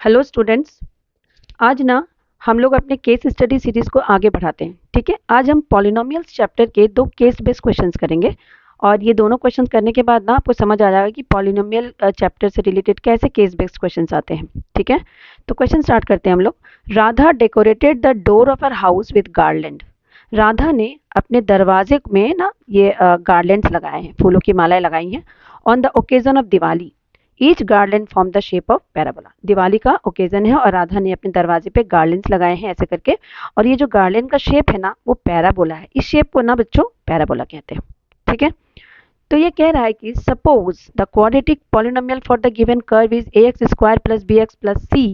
Hello students. आज ना हम लोग अपने केस स्टडी सीरीज को आगे बढ़ाते हैं। ठीक है, आज हम पॉलिनोमियल्स चैप्टर के 2 केस बेस्ड क्वेश्चंस करेंगे और ये दोनों क्वेश्चंस करने के बाद ना आपको समझ आ जाएगा कि पॉलिनोमियल चैप्टर से रिलेटेड कैसे केस बेस्ड क्वेश्चंस आते हैं। ठीक है, तो क्वेश्चन स्टार्ट करते हैं हम लोग। Radha decorated the door of her house with garland. Radha ने अपने दरवाजे में ना ये गार्लैंड्स लगाए हैं, फूलों की मालाएं लगाई हैं। On the occasion of Diwali each garland form the shape of parabola. Diwali का ओकेजन है और राधा ने अपने दरवाजे पे गार्लैंड्स लगाए हैं ऐसे करके, और ये जो गार्लैंड का शेप है ना वो पैराबोला है। इस शेप को ना बच्चों पैराबोला कहते हैं। ठीक है, तो ये कह रहा है कि suppose the quadratic polynomial for the given curve is ax square plus bx plus c,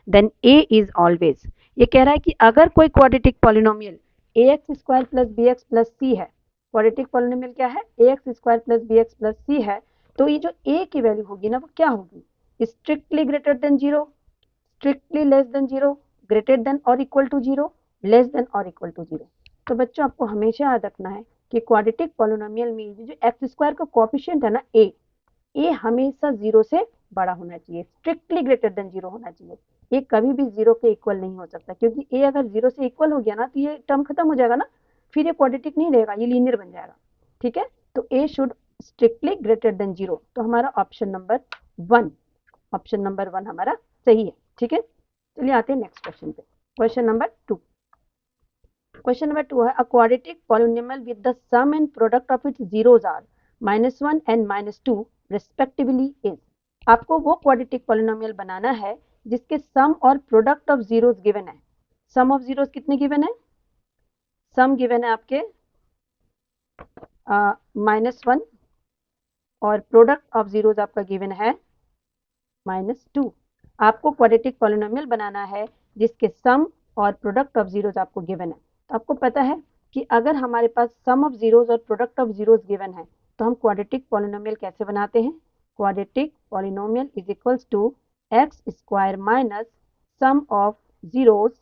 then a is always. ये कह रहा है कि अगर कोई quadratic polynomial ax square plus bx plus c है, क्वाड्रेटिक पॉलिनोमियल क्या है, ax square plus bx plus c है, तो ये जो a की वैल्यू होगी ना वो क्या होगी, strictly greater than zero, strictly less than zero, greater than और equal to zero, less than और इक्वल टू जीरो। तो बच्चों आपको हमेशा याद रखना है कि क्वाड्रेटिक पॉलिनोमियल में जो एक्स स्क्वायर का कोएफिशिएंट है ना ए हमेशा जीरो से बड़ा होना चाहिए, स्ट्रिक्टली ग्रेटर देन जीरो होना चाहिए। ये कभी भी जीरो के इक्वल नहीं हो सकता, क्योंकि ए अगर जीरो से इक्वल हो गया ना तो ये टर्म खत्म हो जाएगा ना, फिर ये क्वाड्रेटिक नहीं रहेगा, ये लीनियर बन जाएगा। ठीक है, तो a should strictly greater than zero. तो हमारा ऑप्शन नंबर 1, ऑप्शन नंबर 1 हमारा सही है। ठीक है, चलिए आते हैं नेक्स्ट क्वेश्चन पे। Question number 2। क्वेश्चन नंबर 2 है a quadratic polynomial with the sum and product of its zeros are -1 and -2 respectively is. आपको वो क्वाड्रेटिक पॉलिनोमियल बनाना है जिसके सम और प्रोडक्ट ऑफ जीरोस गिवन है। सम ऑफ जीरोस कितने गिवन है, सम गिवन है आपके -1 और प्रोडक्ट ऑफ जीरोस आपका गिवन है -2। आपको क्वाड्रेटिक पॉलिनोमियल बनाना है जिसके सम और प्रोडक्ट ऑफ जीरोस आपको गिवन है। तो आपको पता है कि अगर हमारे पास सम ऑफ जीरोस और प्रोडक्ट ऑफ जीरोस गिवन है तो हम क्वाड्रेटिक पॉलिनोमियल कैसे बनाते हैं, quadratic polynomial is equals to x square minus sum of zeros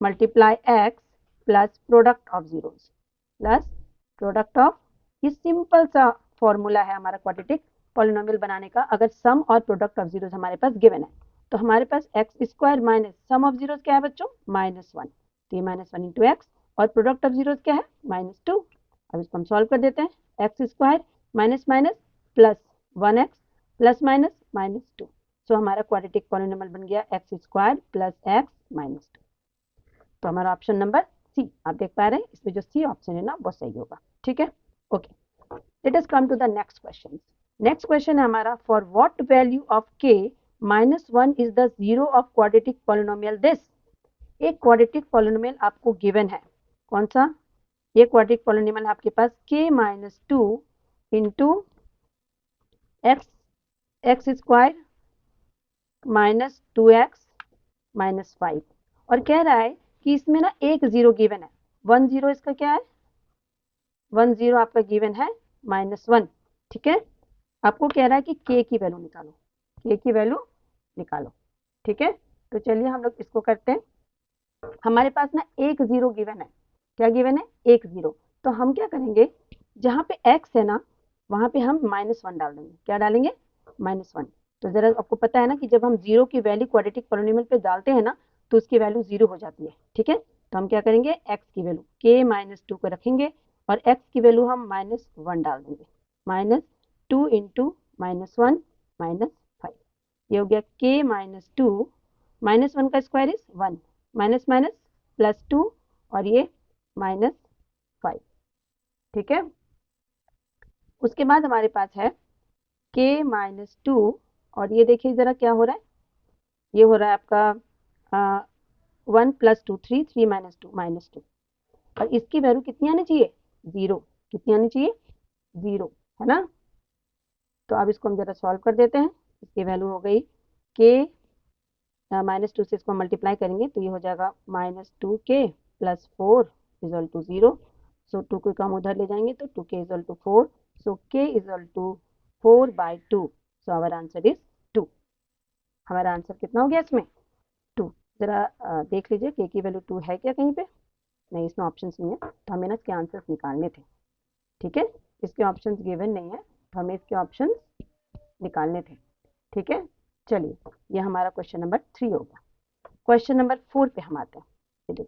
multiply x plus product of zeros plus product of. ये सिंपल सा फॉर्मूला है हमारा क्वाड्रेटिक पॉलिनोमियल बनाने का। अगर सम और प्रोडक्ट ऑफ जीरोस हमारे पास गिवन है तो हमारे पास x square minus sum of zeros क्या है बच्चों, -1, तो ये -1 इंटू एक्स, और प्रोडक्ट ऑफ जीरोस क्या है -2। अब इसको हम सॉल्व कर देते हैं, x square minus minus plus 1x plus minus -2। सो हमारा क्वाड्रेटिक पॉलिनोमियल बन गया एक्स स्क्वायर प्लस एक्स -2। तो हमारा ऑप्शन नंबर सी, आप देख पा रहे हैं इसमें जो सी ऑप्शन है ना वो सही होगा। ठीक है, okay, let us come to the next question. Next question है हमारा, for what value of k -1 is the zero of quadratic polynomial this. एक क्वाड्रेटिक पॉलिनोमियल आपको गिवन है, कौन सा, ये क्वाड्रेटिक पॉलिनोमियल आपके पास k -2 into x square -2x -5, और कह रहा है कि इसमें ना एक जीरो गिवन है, 1 0, इसका क्या है 1 0 आपका गिवन है -1। ठीक है, आपको कह रहा है कि k की वैल्यू निकालो, k की वैल्यू निकालो। ठीक है, तो चलिए हम लोग इसको करते हैं। हमारे पास ना एक जीरो गिवन है, क्या गिवन है, एक जीरो। तो हम क्या करेंगे, जहाँ पे x है ना वहां पे हम -1 डाल देंगे, क्या डालेंगे -1। तो जरा आपको पता है ना कि जब हम जीरो की वैल्यू क्वाड्रेटिक पॉलिनोमियल पे डालते हैं ना तो उसकी वैल्यू जीरो हो जाती है। ठीक है, तो हम क्या करेंगे, x की वैल्यू k -2 को रखेंगे और x की वैल्यू हम -1 डाल देंगे, -2 इंटू -1 -5। ये हो गया k -2, -1 का स्क्वायर इज 1, माइनस माइनस +2 और ये -5। ठीक है, उसके बाद हमारे पास है k -2 और ये देखिए जरा क्या हो रहा है, ये हो रहा है आपका 1 + 2 3, 3 - 2 -2, और इसकी वैल्यू कितनी आनी चाहिए, 0, कितनी आनी चाहिए 0, है ना। तो अब इसको हम जरा सॉल्व कर देते हैं। इसकी वैल्यू हो गई k -2 से इसको मल्टीप्लाई करेंगे तो ये हो जाएगा -2k + 4 = 0। सो 2 को हम उधर ले जाएंगे तो 2k = 4, so k = 4/2। So our answer is 2। हमारा आंसर कितना हो गया इसमें, 2। जरा देख लीजिए k की वैल्यू 2 है क्या कहीं पे, नहीं, इसमें ऑप्शन नहीं है, तो हमें ना इसके आंसर्स निकालने थे। ठीक है, इसके ऑप्शंस गिवन नहीं है तो हमें इसके ऑप्शंस निकालने थे। ठीक है, चलिए, ये हमारा क्वेश्चन नंबर 3 हो गया। क्वेश्चन नंबर 4 पे हम आते हैं। चलिए,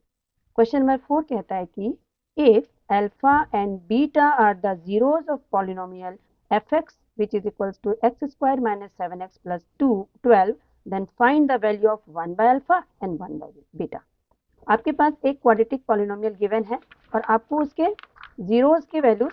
क्वेश्चन नंबर 4 कहता है कि if alpha and beta are the zeros of polynomial fx which is equals to x square minus 7x plus 12, then find the value of 1 by alpha and 1 by beta। आपके पास एक quadratic polynomial given है और आपको उसके zeros के values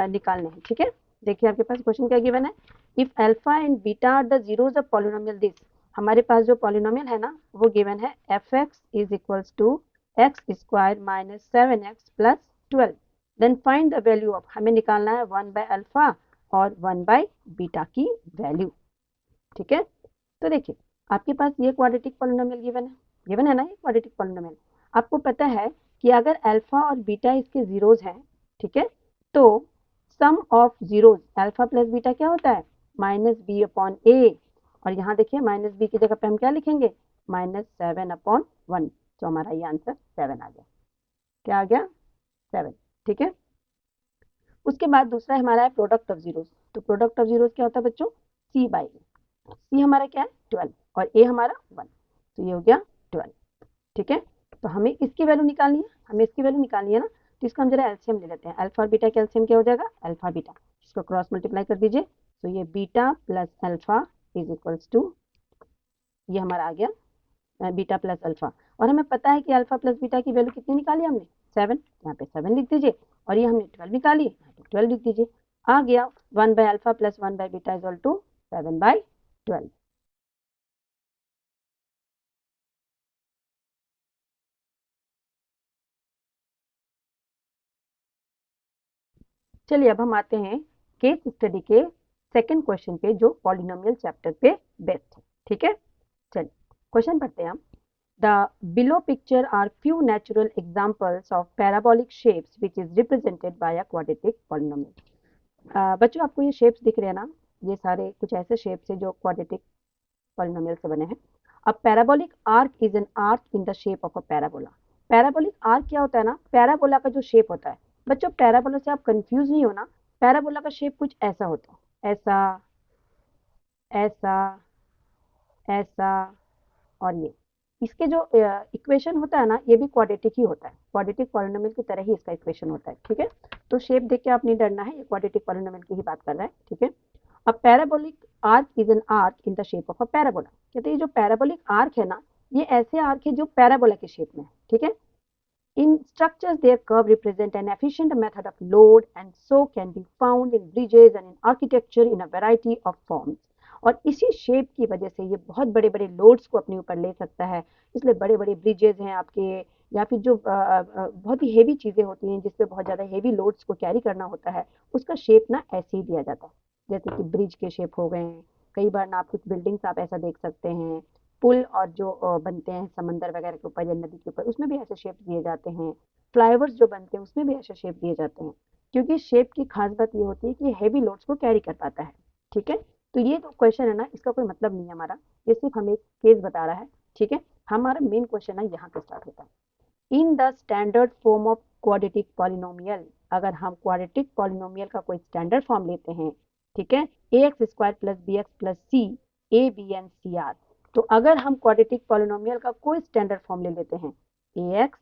निकालने हैं। ठीक है, देखिए आपके पास क्वेश्चन क्या गिवन है, if alpha and beta are the zeros of polynomial this. हमारे पास जो पॉलिनोमियल है ना वो गिवन है f x is equals to x square minus 7x plus 12, then find the value of, हमें निकालना है 1 बाय अल्फा और 1 बाय बीटा की वैल्यू। ठीक है, तो देखिए आपके पास ये क्वाड्रेटिक पॉलिनोमियल गिवन है ना, ये क्वाड्रेटिक पॉलिनोमियल। आपको पता है कि अगर अल्फा और बीटा इसके जीरोस हैं, ठीक है, तो sum of zeros alpha plus beta क्या होता है, माइनस बी अपॉन ए। और यहाँ देखिए माइनस बी की जगह पे हम क्या लिखेंगे, माइनस 7 अपॉन 1। तो हमारा ये आंसर 7 आ गया। क्या आ गया, 7। ठीक है, उसके बाद दूसरा हमारा है प्रोडक्ट ऑफ जीरोस। तो प्रोडक्ट ऑफ जीरोस क्या होता है बच्चों, सी बाई ए। सी हमारा क्या है 12 और ए हमारा 1, तो ये हो गया 12। ठीक है, तो हमें इसकी वैल्यू निकालनी है, ना, तो इसको हम जरा एलसीएम ले लेते हैं। अल्फा और बीटा का एलसीएम क्या हो जाएगा, अल्फा बीटा, इसको क्रॉस मल्टीप्लाई कर दीजिए। तो ये beta plus alpha is equals to, ये हमारा आ गया बीटा प्लस अल्फा। और हमें पता है कि अल्फा प्लस बीटा की वैल्यू कितनी निकाली हमने, 7। यहाँ पे 7 लिख दीजिए और ये हमने 12 निकाली, यहाँ पे 12 लिख दीजिए। आ गया 1 by alpha plus 1 by beta is equal to 7 by 12। चलिए अब हम आते हैं केस स्टडी के सेकंड क्वेश्चन पे जो पॉलिनोमियल चैप्टर पे बेस्ड है। ठीक है, चलिए क्वेश्चन पढ़ते हैं हम। The below picture are few natural examples of parabolic shapes which is represented by a quadratic polynomial. बच्चों आपको ये शेप्स दिख रहे हैं ना, ये सारे कुछ ऐसे शेप्स हैं जो क्वाड्रेटिक पॉलिनोमियल से बने हैं। अब parabolic arc is an arc in the shape of a parabola. Parabolic arc क्या होता है ना, पैराबोला का जो शेप होता है। बच्चों पैराबोला से आप कंफ्यूज नहीं होना, पैराबोला का शेप कुछ ऐसा होता है, ऐसा, ऐसा, ऐसा और ये। इसके जो इक्वेशन होता है ना ये भी क्वाड्रेटिक ही होता है, क्वाड्रेटिक पॉलिनोमियल की तरह ही इसका इक्वेशन होता है। ठीक है, तो शेप देख के आप नहीं डरना है, ये क्वाड्रेटिक पॉलिनोमियल की ही बात कर रहा है। ठीक है, अब parabolic arc is an arc in the shape of a parabola. कहते हैं ये जो पैराबोलिक आर्क है ना, ये ऐसे आर्क है जो पैराबोला के शेप में है। ठीक है, in structures their curve represent an efficient method of load and so can be found in bridges and in architecture in a variety of forms। और इसी शेप की वजह से ये बहुत बड़े बड़े लोड्स को अपने ऊपर ले सकता है, इसलिए बड़े बड़े ब्रिजेज हैं आपके, या फिर जो बहुत ही हेवी चीज़ें होती हैं जिसपे बहुत ज़्यादा हेवी लोड्स को कैरी करना होता है, उसका शेप ना ऐसे ही दिया जाता है। जैसे कि ब्रिज के शेप हो गए हैं, कई बार ना आप कुछ बिल्डिंग्स आप ऐसा देख सकते हैं, पुल और जो बनते हैं समंदर वगैरह के ऊपर या नदी के ऊपर, उसमें भी ऐसे शेप दिए जाते हैं। फ्लाईओवर्स जो बनते हैं उसमें भी ऐसे शेप दिए जाते हैं, क्योंकि शेप की खास बात ये होती है कि हेवी लोड्स को कैरी कर पाता है। ठीक है, तो ये जो क्वेश्चन है ना इसका कोई मतलब नहीं है हमारा, ये सिर्फ हमें एक केस बता रहा है। ठीक है, हमारा मेन क्वेश्चन है यहाँ पे स्टार्ट होता है। In the standard form of quadratic polynomial, अगर हम क्वाड्रेटिक पॉलिनोमियल का कोई स्टैंडर्ड फॉर्म लेते हैं, ठीक है, a x square plus b x plus c, a b and c are. तो अगर हम क्वाड्रेटिक पॉलिनोमियल का कोई स्टैंडर्ड फॉर्म ले लेते हैं, a x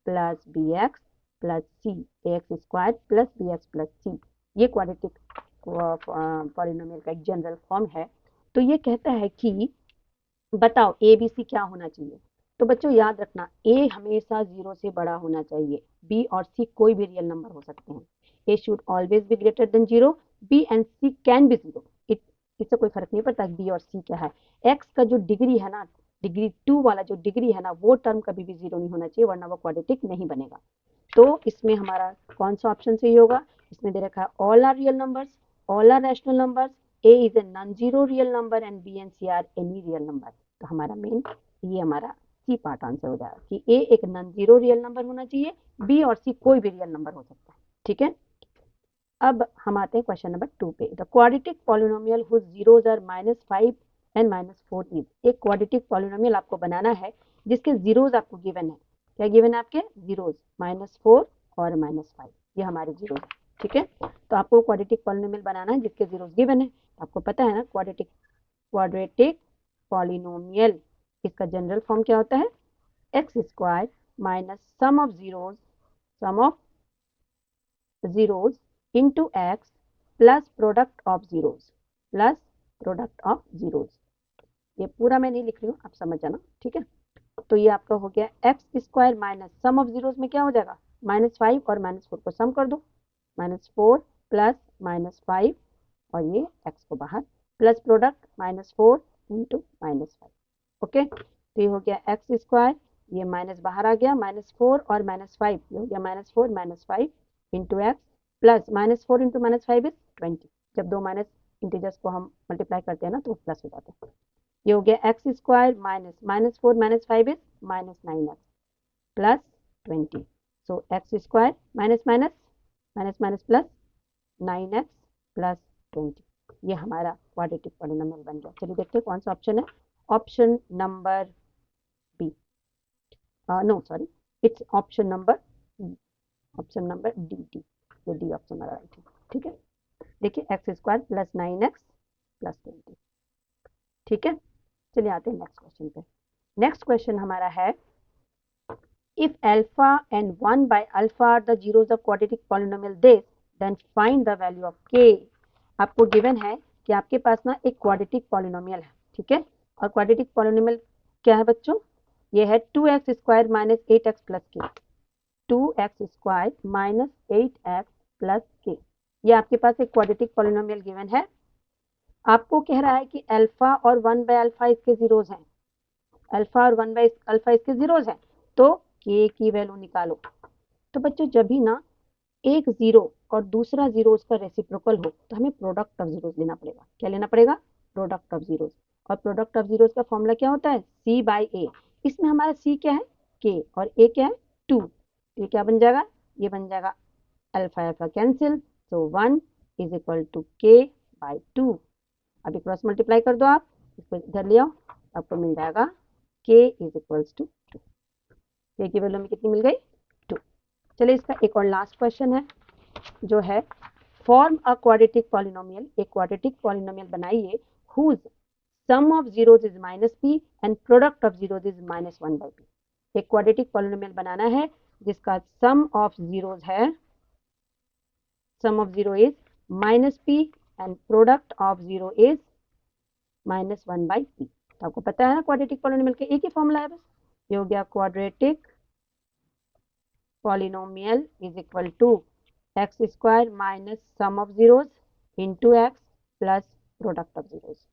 plus b x plus c, a x square plus b x plus c, ये quadratic polynomial का एक जनरल फॉर्म है। तो ये कहता है कि बताओ ए बी सी क्या होना चाहिए। तो बच्चों याद रखना, ए हमेशा 0 से बड़ा होना चाहिए, बी और सी कोई भी रियल नंबर हो सकते हैं। A should always be greater than 0, b and c can be 0। इससे कोई फर्क नहीं पड़ता बी और सी क्या है। एक्स का जो डिग्री है ना, डिग्री 2 वाला जो डिग्री है ना, वो टर्म कभी भी 0 नहीं होना चाहिए, वरना वो क्वाड्रेटिक नहीं बनेगा। तो इसमें हमारा कौन सा ऑप्शन सही होगा, इसमें दे रखा है all are real numbers, all are rational numbers, A is a non zero real number and B and C are any real number. तो हमारा मेन ये हमारा सी पार्ट आंसर हो जाएगा कि ए एक नॉन जीरो रियल नंबर होना चाहिए, बी और सी कोई भी रियल नंबर हो सकता है। ठीक है, अब हम आते हैं क्वेश्चन नंबर 2 पे। The quadratic polynomial whose zeros are -5 and -4 is. एक क्वाड्रेटिक पॉलिनोमियल आपको बनाना है जिसके जीरोस आपको गिवन है। क्या गिवन है आपके, जीरोस, -4 और -5, ये हमारे जीरोस है। ठीक है, तो आपको क्वाड्रेटिक पॉलिनोमियल बनाना है जिसके जीरोस गिवन है। आपको पता है ना क्वाड्रेटिक क्वाड्रेटिक पॉलिनोमियल, इसका जनरल फॉर्म क्या होता है, x square minus sum of zeros into x plus product of zeros. ये पूरा मैं नहीं लिख रही हूँ, आप समझ जाना, ठीक है। तो ये आपका हो गया x square minus sum of zeros में क्या हो जाएगा, -5 और -4 को सम कर दो, -4 प्लस -5 और ये x को बाहर प्लस प्रोडक्ट -4 इंटू -5। ओके, तो ये हो गया एक्स स्क्वायर, ये माइनस बाहर आ गया, -4 और -5 ये हो गया -4 -5 into x plus -4 into -5 is 20। जब दो माइनस इंटीजर्स को हम मल्टीप्लाई करते हैं ना तो प्लस हो जाते हैं। ये हो गया x square minus -4 -5 is -9x plus 20। So x square minus minus minus minus plus 9x plus 20, ये हमारा क्वाड्रेटिक पॉलिनोमियल बन गया। चलिए देखते हैं कौन सा ऑप्शन है, option number B, no sorry, it's option number D, ये डी ऑप्शन हमारा राइट है, ठीक है। देखिए x square plus 9x plus 20, ठीक है। चलिए आते हैं नेक्स्ट क्वेश्चन पे। नेक्स्ट क्वेश्चन हमारा है, if alpha and 1 by alpha are the zeros of quadratic polynomial this, then find the value of k। आपको गिवन है कि आपके पास ना एक क्वाड्रेटिक पॉलिनोमियल है, ठीक है, और क्वाड्रेटिक पॉलिनोमियल क्या है बच्चों, ये है 2x square minus 8x plus के, 2x square minus 8x plus के, ये आपके पास एक क्वाड्रेटिक पॉलिनोमियल गिवन है। आपको कह रहा है कि अल्फा और 1 बाय अल्फा इसके जीरोज हैं, अल्फा और 1 बाय अल्फा इसके जीरोज हैं, तो के की वैल्यू निकालो। तो बच्चों जब भी ना एक जीरो और दूसरा जीरो उसका रेसिप्रोकल हो तो हमें प्रोडक्ट ऑफ जीरोज लेना पड़ेगा। क्या लेना पड़ेगा, प्रोडक्ट ऑफ जीरोज। और प्रोडक्ट ऑफ जीरोज का फॉर्मूला क्या होता है, सी बाई ए। इसमें हमारा सी क्या है, के, और ए क्या है, 2। ये क्या बन जाएगा, ये बन जाएगा अल्फा अल्फा कैंसिल, तो 1 इज इक्वल टू के बाई 2। अभी क्रॉस मल्टीप्लाई कर दो, आप इसको इधर ले आओ, आपको मिल जाएगा के इज इक्वल्स टू 2। के की वैल्यू में कितनी मिल गई, 2। चलिए इसका एक और लास्ट क्वेश्चन है जो है, फॉर्म अ क्वाड्रेटिक पॉलिनोमियल, एक क्वाड्रेटिक पॉलिनोमियल बनाइए whose sum of zeros is -p and product of zeros is -1 by p। एक क्वाड्रेटिक पॉलिनोमियल बनाना है जिसका सम ऑफ जीरोज है, sum of zero is -p and product of zero is -1 by p। तो आपको पता है ना क्वाड्रेटिक पॉलिनोमियल के एक ही फॉर्मूला है बस, ये हो गया quadratic polynomial is equal to x square minus sum of zeros into x plus product of zeros.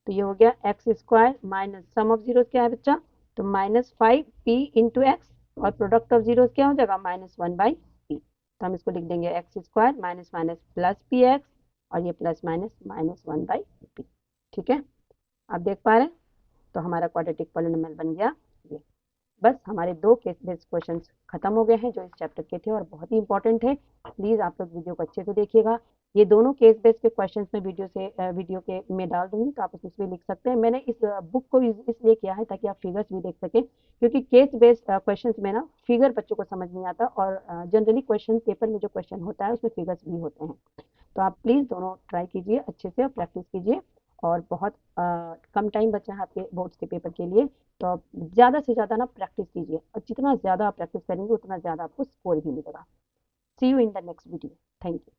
तो ये हो गया x square minus sum of zeros क्या है बच्चा, तो -5p इंटू एक्स, और प्रोडक्ट ऑफ जीरोज क्या हो जाएगा, -1 बाई p। तो हम इसको लिख देंगे x square minus minus plus P x, और ये प्लस माइनस -1 बाई p, ठीक है। आप देख पा रहे हैं, तो हमारा क्वाड्रेटिक पॉलिनोमियल बन गया ये। बस हमारे दो केस बेस्ड क्वेश्चंस खत्म हो गए हैं जो इस चैप्टर के थे और बहुत ही इंपॉर्टेंट है। प्लीज आप लोग वीडियो को अच्छे से देखिएगा। ये दोनों केस बेस्ड के क्वेश्चंस में वीडियो के में डाल दूंगी, तो आप उसमें लिख सकते हैं। मैंने इस बुक को इसलिए किया है ताकि आप फिगर्स भी देख सकें, क्योंकि केस बेस्ड क्वेश्चंस में ना फिगर बच्चों को समझ नहीं आता, और जनरली क्वेश्चन पेपर में जो क्वेश्चन होता है उसमें फिगर्स भी होते हैं। तो आप प्लीज़ दोनों ट्राई कीजिए अच्छे से और प्रैक्टिस कीजिए, और बहुत कम टाइम बचा है आपके बोर्ड्स के पेपर के लिए, तो आप ज़्यादा से ज़्यादा ना प्रैक्टिस कीजिए, और जितना ज़्यादा आप प्रैक्टिस करेंगे उतना ज़्यादा आपको स्कोर भी मिलेगा। See you in the next video. Thank you.